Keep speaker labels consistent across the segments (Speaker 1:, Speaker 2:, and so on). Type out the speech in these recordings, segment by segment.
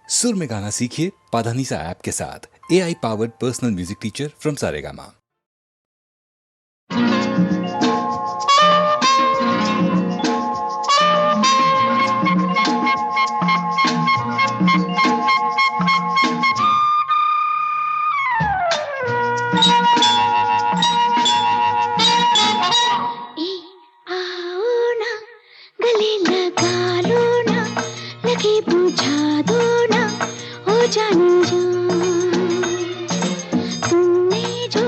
Speaker 1: सुर में गाना सीखिए पाधानीसा ऐप के साथ। AI powered personal music teacher from Saregama.
Speaker 2: ए आओ ना, गले लगा लो ना, लगे बुझा दो ना, हो जाने जो तुमने जो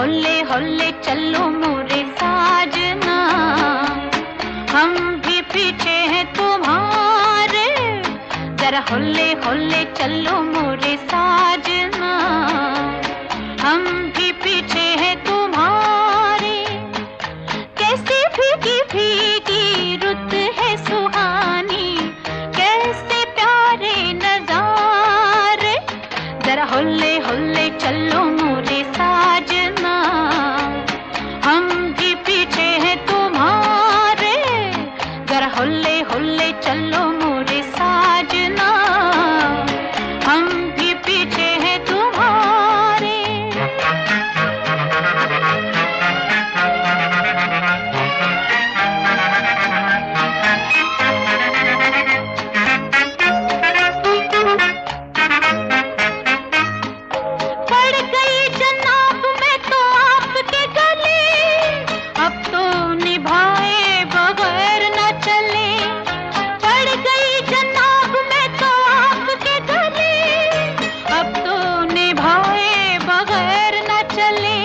Speaker 2: होले होले चलो मोरे साजना, हम भी पीछे हैं तुम्हारे, जरा होले होले चलो मोरे साजना, हम भी पीछे हैं तुम्हारे। कैसी भीगी भीगी रुत है सुहानी, कैसे प्यारे नजारे, जरा होले होले चलो मोरे साजना, हम भी पीछे हैं तुम्हारे, जरा होले होले चलो मोरे साजना, हम भी पीछे हैं तुम्हारे। पड़ गई जनाब मैं तो आपके गले, अब तो निभाए बगैर न चले। पड़ गई जनाब मैं तो आपके गले, अब तो निभाए बगैर न चले।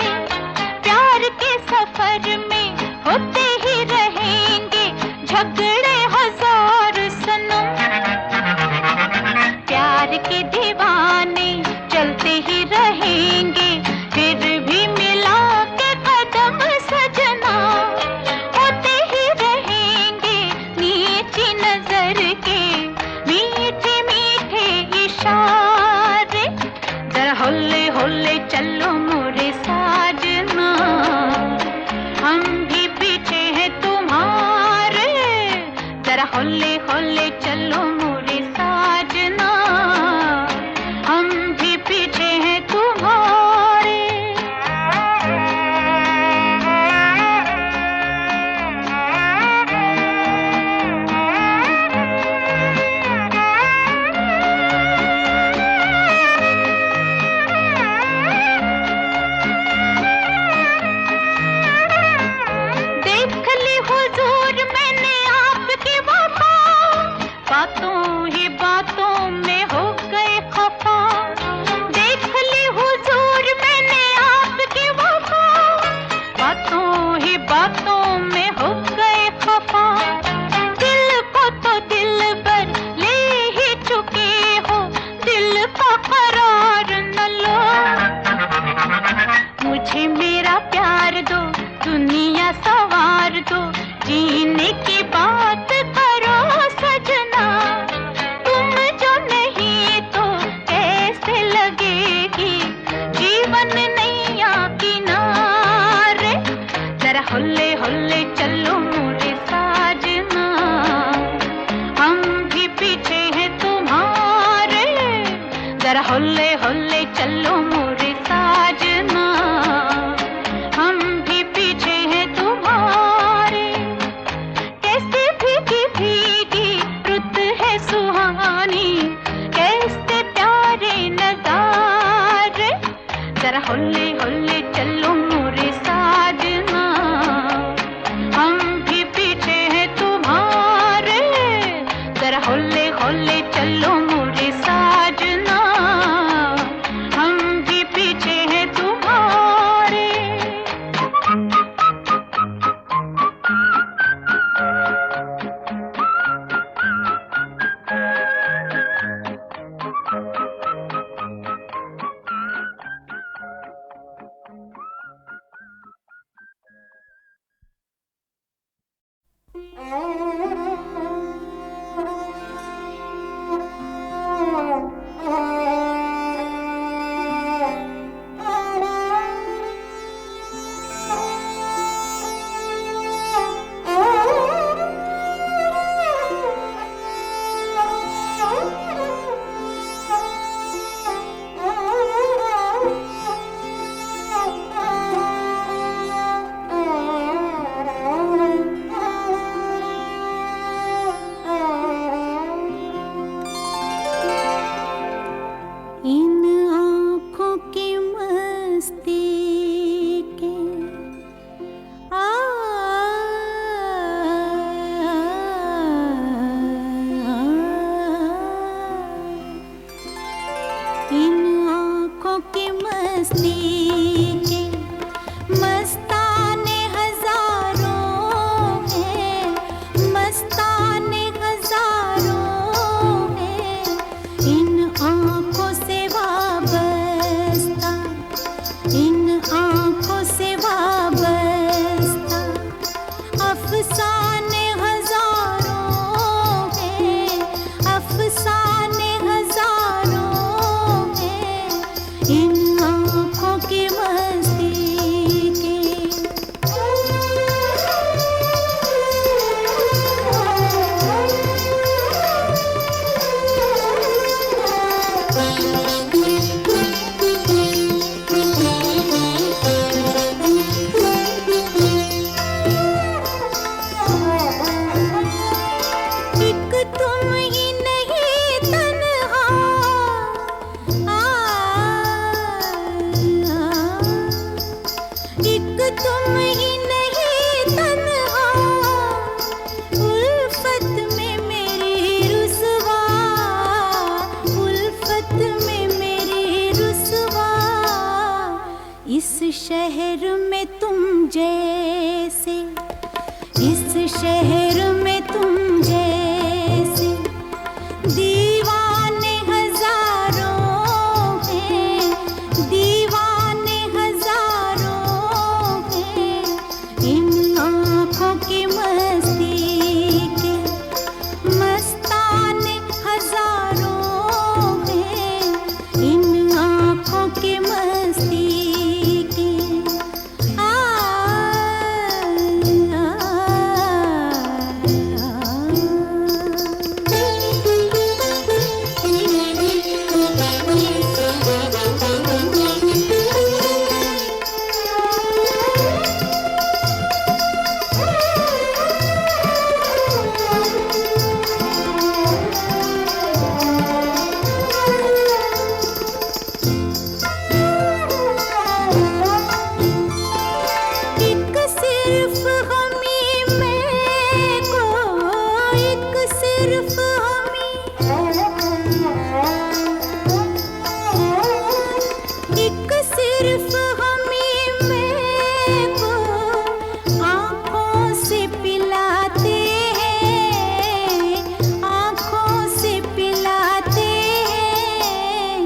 Speaker 2: प्यार के सफर में होते ही रहेंगे झगड़े हजार सनम, प्यार के दीवाने चलते ही रहेंगे फिर भी मिला के कदम सजना, होते ही रहेंगे नीची नजर के मीठे मीठे इशारे, जरा होले होले चलो मोरे साजना, हम भी पीछे हैं तुम्हारे, जरा होले होले चलो मोरे साजना, हम भी पीछे हैं तुम्हारे। देख ली हुजूर मैंने आपकी वफा, बातों ही बातों में हो गए खफा। देख ली हुजूर मैंने आपकी वफा, बातों ही बातों में हो गए खफा। दिल को तो दिल पर ले ही चुके हो, दिल का करार न लो। मुझे मेरा प्यार दो, दुनिया सवार दो, जीने की बात करो सजना, तुम जो नहीं तो कैसे लगेगी जीवन नैया किनारे, जरा होले होले चलो मोरे साजना, हम भी पीछे हैं तुम्हारे, जरा होले होले चलो मोरे साजना, हम भी पीछे हैं तुम्हारे। कैसे भीगी भीगी रुत है सुहानी, कैसे प्यारे नजारे, जरा होले होले चलो मोरे साजना, हम भी पीछे हैं तुम्हारे, जरा होले होले चलो मोरे साजना, हम भी पीछे हैं तुम्हारे। इन आँखों की मस्ती के। एक तुम ही नहीं तन्हा, एक तुम ही नहीं तन्हा, उल्फत में मेरी रुसवा, उल्फत में मेरी रुसवा। इस शहर में तुम जैसे, इस शहर में तुम जैसे दीवाने हजारों हैं, दीवाने हजारों हैं। इन आँखों की मस्ती के मस्ताने हजारों हैं, इन आँखों की मस्ती के। एक सिर्फ हमी में को, एक सिर्फ हमी, एक सिर्फ हमी में को आँखों से पिलाते हैं, आँखों से पिलाते हैं।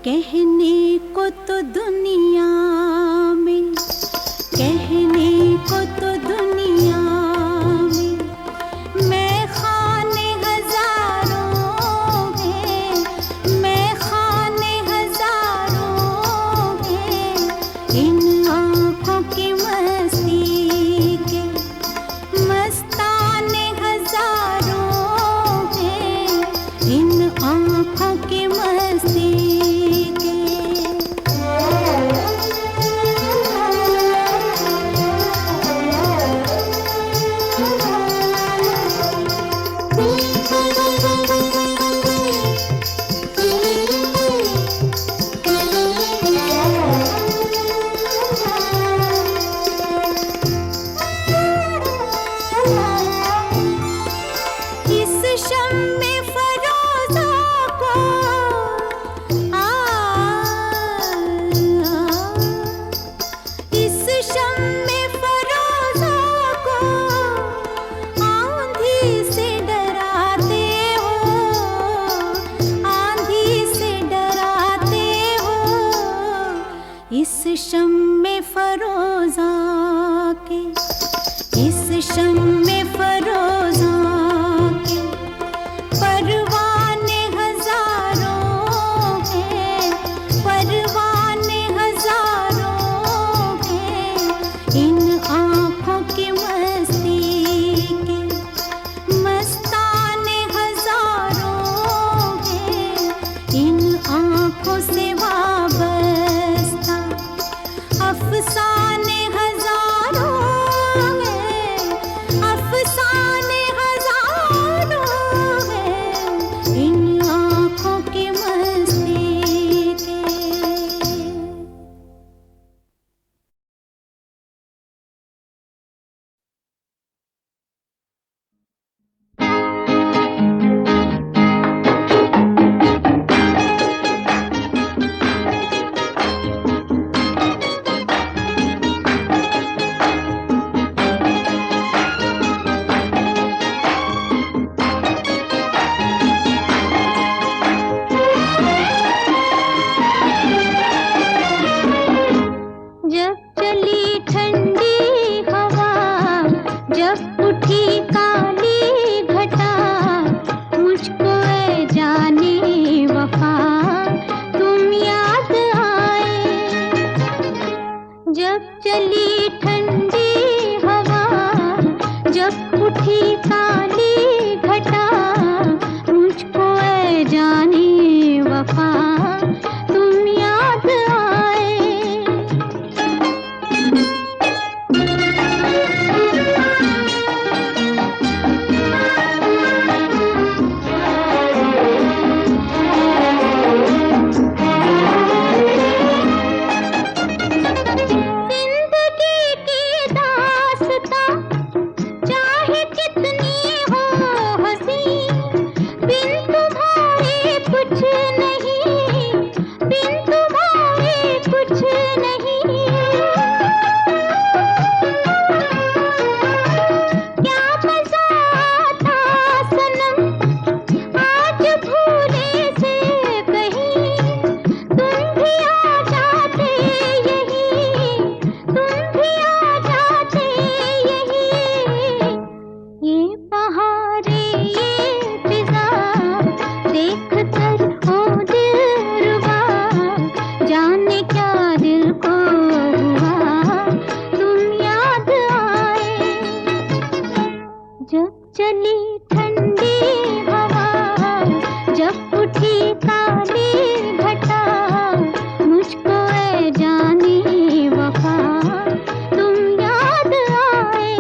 Speaker 2: कहने को तो दुनिया में, कहने को तो दुनिया में मैं खाने हजारों हैं, मैं खाने हजारों हैं। इन आँखों की मस्ती के मस्ताने हजारों हैं, इन आँखों की मस्ती के। इस शम्मे फरोज़ा को इस शम्मे फरोज़ा को आंधी से डराते हो, आंधी से डराते हो। इस शम्मे फरोज़ा के, इस शम्मे फरोज़ा के परवाने हजारों हैं, परवाने हजारों हैं। इन आँखों की मस्ती के मस्ताने हजारों हैं, इन आँखों से वाबस्ता अफसाने हजारों हैं, अफसाने कुछ नहीं। क्या मजा आता सनम आज भूले से कहीं, तुम भी आ जाते यहीं, तुम भी आ जाते यहीं। ये बहारे ये फिजा देख कर हो दिलरुबा, जाने क्या दिल को हुआ तुम याद आए। जब चली ठंडी हवा, जब उठी काली घटा, मुझको ऐ जाने वफा तुम याद आए।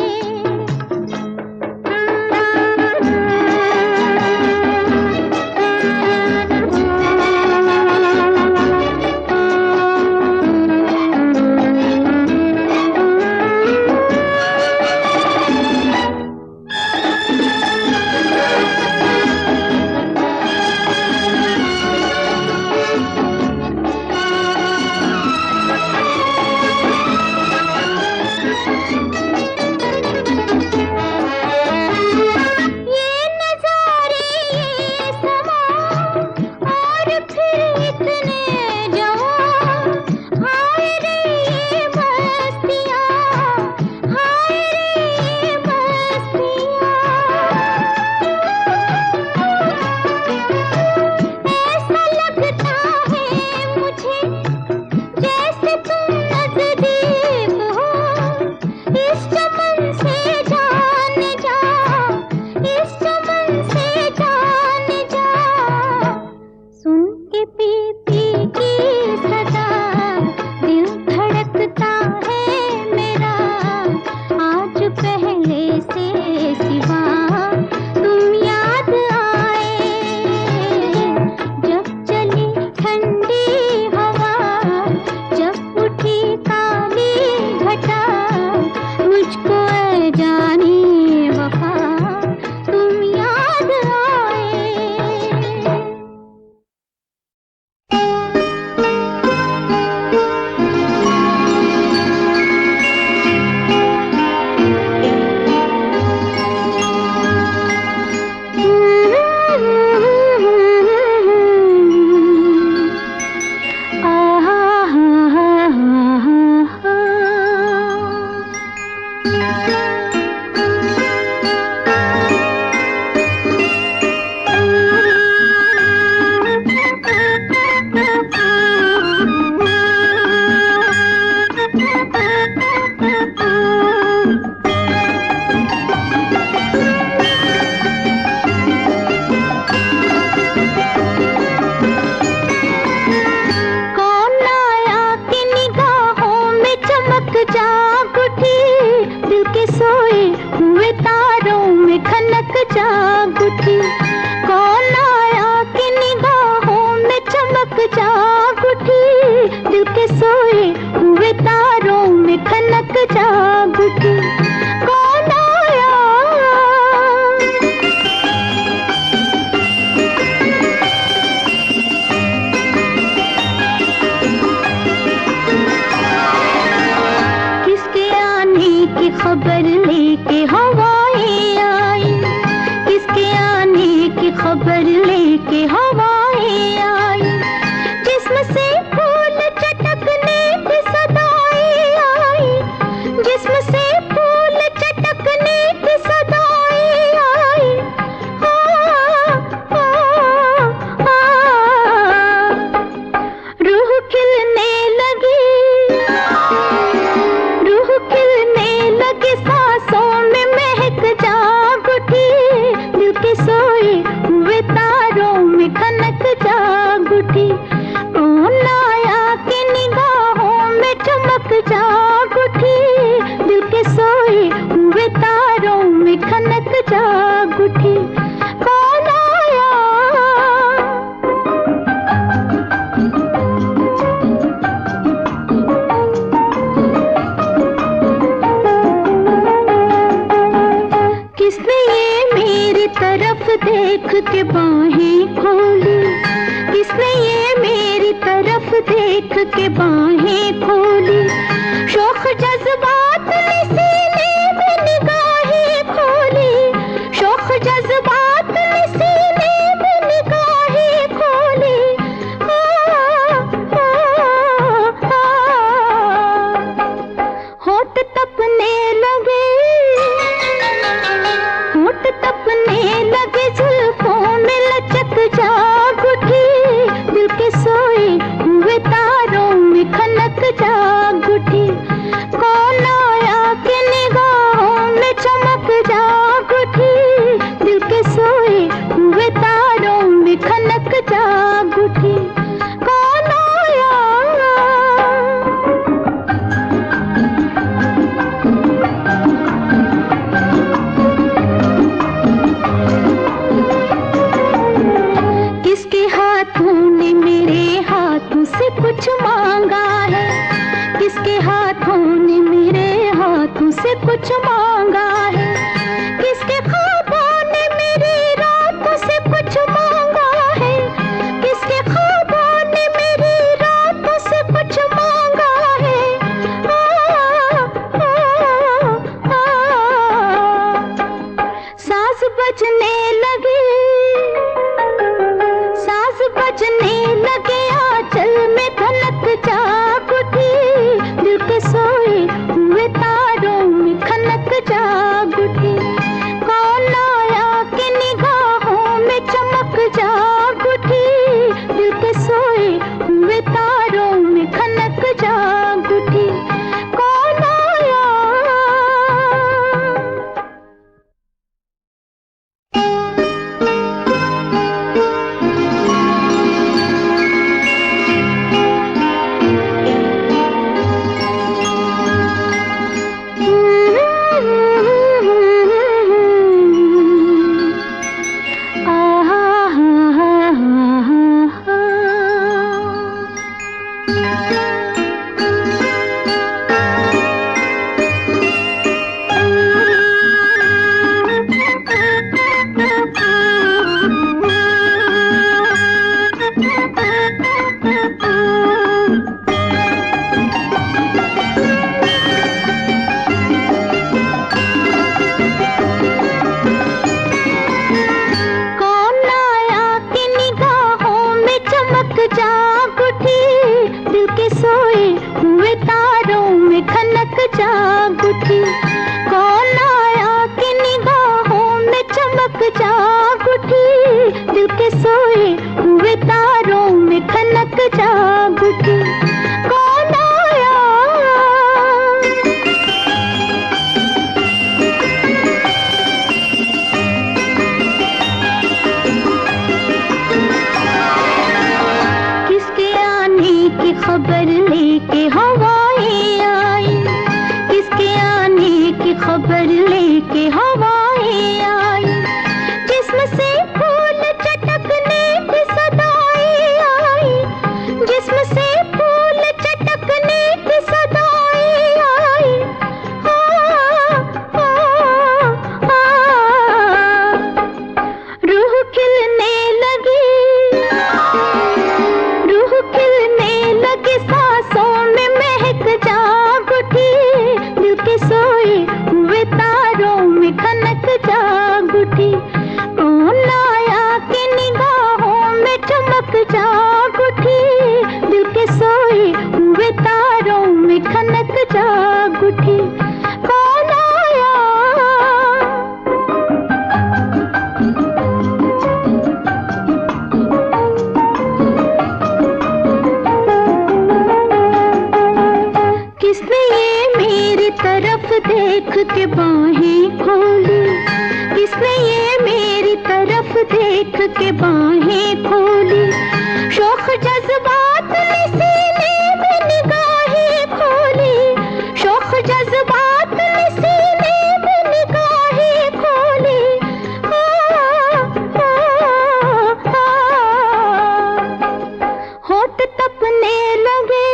Speaker 2: कुछ मांगा है, किसके ख्वाबों ने मेरी रातों से कुछ मांगा है, किसके ख्वाबों ने मेरी रातों से कुछ मांगा है। साज बजने लगे, साज बजने लगे, आंचल में धनक जाग उठी, दिल के सोए हुए तारों में खनक जाग उठी। कौन आया कि निगाहों में चमक जाग उठी, दिल के सोए हुए तारों में खनक जाग उठी। कौन आया। जाग उठी, दिल के सोए हुए तारों में खनक जाग उठी। कौन आया कि निगाहों में चमक जाग उठी, दिल के सोए हुए तारों में खनक जाग उठी। कौन आया। की खबर लेके हवाएं आई, किसके आने की खबर लेके हवाएं आई, जिस्म से फूल चटकने की सदाएं आई, जिस्म से फूल चटकने की सदाएं आई। रूह खिलने लगी, रूह खिलने लगी, सांसों में महक जाग उठी, दिल के सोए हुए तारों में खनक जाग उठी। कौन आया कि निगाहों में चमक जाग उठी, दिल के सोए हुए तारों में खनक जाग उठी। कौन आया। किसने ये मेरी तरफ देख के बाहें खोली, किसने ये मेरी तरफ देख के बाहें खोली, शौक जज्बात ने सीने में निगाहें खोली, शौक जज्बात ने सीने में निगाहें खोली। होठ तपने लगे,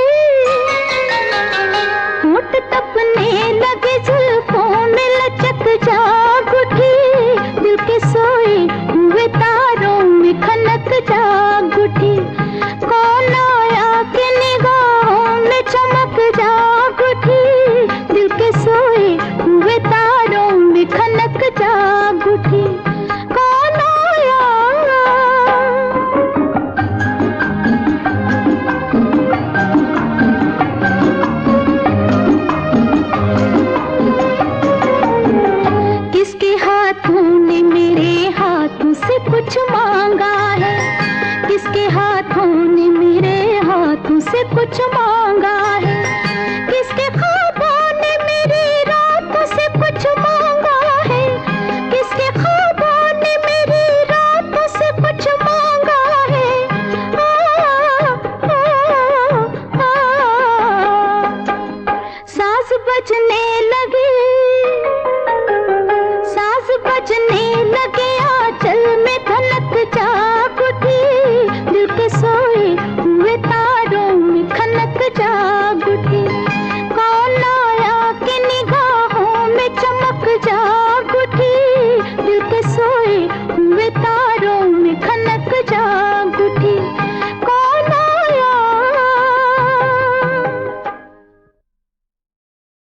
Speaker 2: होठ तपने लगे, जुल्फों में लचक जाग उठी, दिल के सोए हुए तारों में खनक जाग उठी। कौन आया कि निगाहों में चमक जाग उठी, दिल के सोए हुए तारों में खनक जाग उठी। कौन आया। किसके हाथों ने मेरे हाथों से कुछ मांगा है, किसके हाथों ने मेरे हाथों से कुछ मांगा है, किसके ख्वाबों ने मेरी रातों से कुछ मांगा है, किसके ख्वाबों ने मेरी रातों से कुछ मांगा है। साज बजने लगे, साज बजने लगे, आंचल में धनक जा